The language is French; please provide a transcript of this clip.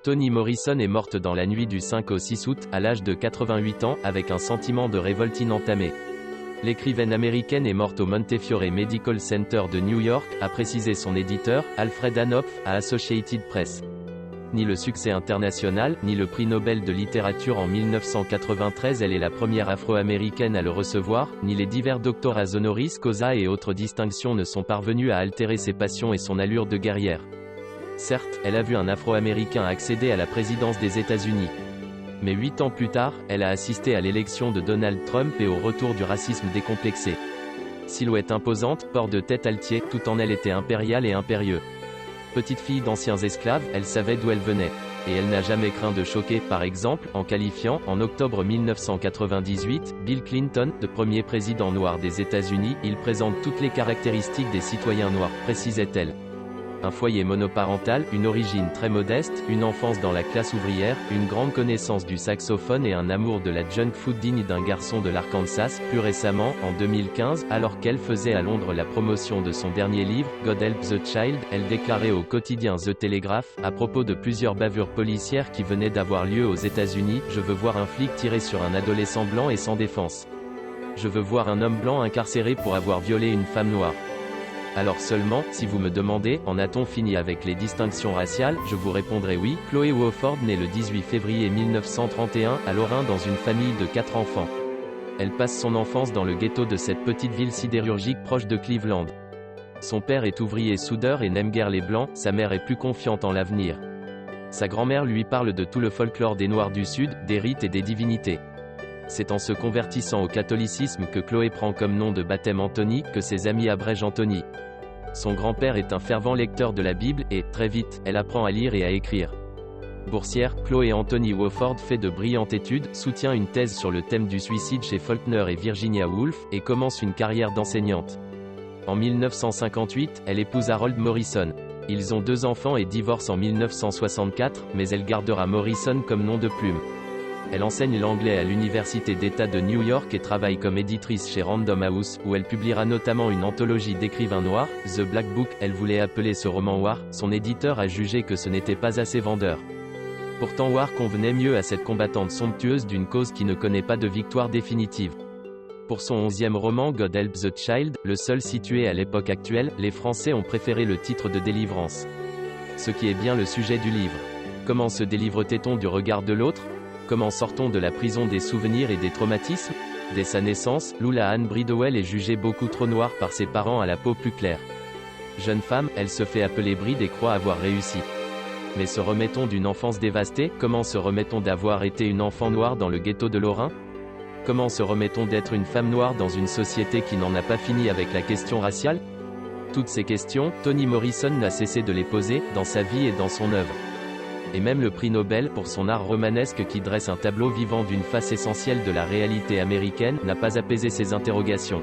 Toni Morrison est morte dans la nuit du 5 au 6 août, à l'âge de 88 ans, avec un sentiment de révolte inentamé. L'écrivaine américaine est morte au Montefiore Medical Center de New York, a précisé son éditeur, Alfred Knopf, à Associated Press. Ni le succès international, ni le prix Nobel de littérature en 1993, elle est la première afro-américaine à le recevoir, ni les divers doctorats honoris causa et autres distinctions ne sont parvenus à altérer ses passions et son allure de guerrière. Certes, elle a vu un afro-américain accéder à la présidence des États-Unis. Mais 8 ans plus tard, elle a assisté à l'élection de Donald Trump et au retour du racisme décomplexé. Silhouette imposante, port de tête altier, tout en elle était impériale et impérieux. Petite fille d'anciens esclaves, elle savait d'où elle venait. Et elle n'a jamais craint de choquer, par exemple, en qualifiant, en octobre 1998, Bill Clinton de premier président noir des États-Unis. Il présente toutes les caractéristiques des citoyens noirs, précisait-elle. Un foyer monoparental, une origine très modeste, une enfance dans la classe ouvrière, une grande connaissance du saxophone et un amour de la junk food digne d'un garçon de l'Arkansas. Plus récemment, en 2015, alors qu'elle faisait à Londres la promotion de son dernier livre, God Help the Child, elle déclarait au quotidien The Telegraph, à propos de plusieurs bavures policières qui venaient d'avoir lieu aux États-Unis: je veux voir un flic tirer sur un adolescent blanc et sans défense. Je veux voir un homme blanc incarcéré pour avoir violé une femme noire. Alors seulement, si vous me demandez, en a-t-on fini avec les distinctions raciales, je vous répondrai oui. Chloé Wofford naît le 18 février 1931, à Lorrain dans une famille de 4 enfants. Elle passe son enfance dans le ghetto de cette petite ville sidérurgique proche de Cleveland. Son père est ouvrier soudeur et n'aime guère les blancs, sa mère est plus confiante en l'avenir. Sa grand-mère lui parle de tout le folklore des Noirs du Sud, des rites et des divinités. C'est en se convertissant au catholicisme que Chloé prend comme nom de baptême Anthony, que ses amis abrègent Anthony. Son grand-père est un fervent lecteur de la Bible et, très vite, elle apprend à lire et à écrire. Boursière, Chloé Anthony Wofford fait de brillantes études, soutient une thèse sur le thème du suicide chez Faulkner et Virginia Woolf, et commence une carrière d'enseignante. En 1958, elle épouse Harold Morrison. Ils ont 2 enfants et divorcent en 1964, mais elle gardera Morrison comme nom de plume. Elle enseigne l'anglais à l'Université d'État de New York et travaille comme éditrice chez Random House, où elle publiera notamment une anthologie d'écrivains noirs, The Black Book. Elle voulait appeler ce roman War, son éditeur a jugé que ce n'était pas assez vendeur. Pourtant War convenait mieux à cette combattante somptueuse d'une cause qui ne connaît pas de victoire définitive. Pour son 11e roman God Help the Child, le seul situé à l'époque actuelle, les Français ont préféré le titre de Délivrance. Ce qui est bien le sujet du livre. Comment se délivre-t-on du regard de l'autre ? Comment sort-on de la prison des souvenirs et des traumatismes? Dès sa naissance, Lula Ann Bridewell est jugée beaucoup trop noire par ses parents à la peau plus claire. Jeune femme, elle se fait appeler Bride et croit avoir réussi. Mais se remet-on d'une enfance dévastée? Comment se remet-on d'avoir été une enfant noire dans le ghetto de Lorrain? Comment se remet-on d'être une femme noire dans une société qui n'en a pas fini avec la question raciale? Toutes ces questions, Toni Morrison n'a cessé de les poser, dans sa vie et dans son œuvre. Et même le prix Nobel pour son art romanesque qui dresse un tableau vivant d'une face essentielle de la réalité américaine, n'a pas apaisé ces interrogations.